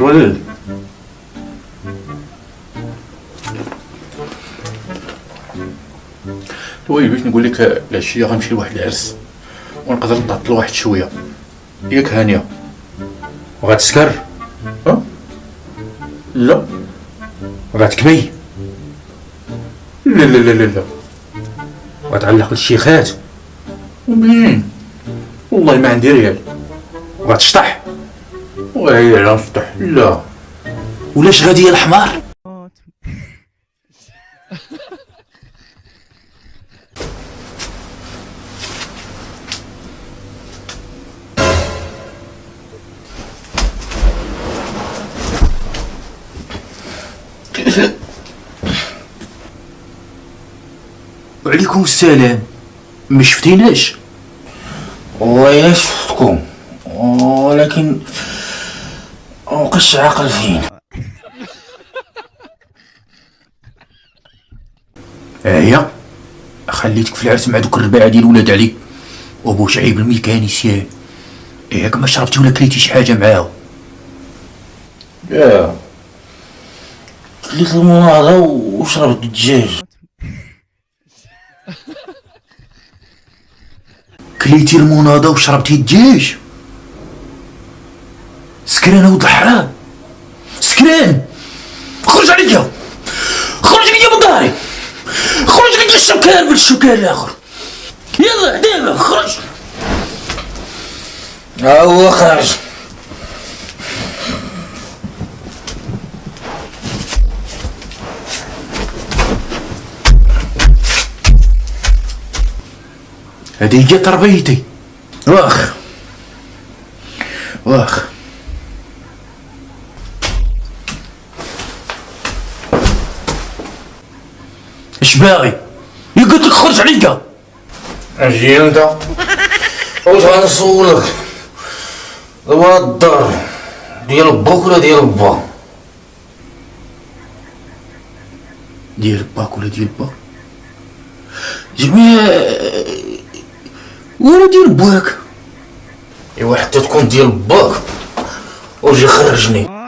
ولد وي بغيت نقول لك العشيه غنمشي لواحد العرس ونقدر نتعطل واحد شويه، ياك هانيه؟ وغتسكر؟ ها؟ لا وغتكبي؟ لا لا لا لا لا. وغتعلق الشيخات؟ ومنين؟ والله ما عندي ريال. وغتشطح؟ وهي لا نفتح لا. ولاش غادي يا الحمار؟ وعليكم السلام، ما شفتيناش؟ والله الا شفتكم ولكن مبقاش عاقل فين. هي خليتك في العرس مع دوك الرباعه ديال ولاد علي وابو شعيب الميكانيسيان، ياك ما شربتي ولا كليتي شي حاجه معاهم؟ يا كليت المناضة وشربت الدجاج. كليتي المناضه وشربتي الدجاج؟ سكران ولد الحرام، سكران! خرج عليا، خرج عليا من داري، خرج عليا الشكال بالشكال الاخر، يلا دابا خرج. ها هو خرج. هذه هي تربيتي. واخ واخ. اش باغي؟ يا قلت لك خرج عليا. اجي انت واش غنسولك دابا الدار ديال باك ولا ديال با؟ ديال باك ولا ديال با؟ جميع ولا ديال باك؟ ايوا حتى تكون ديال باك وجي خرجني.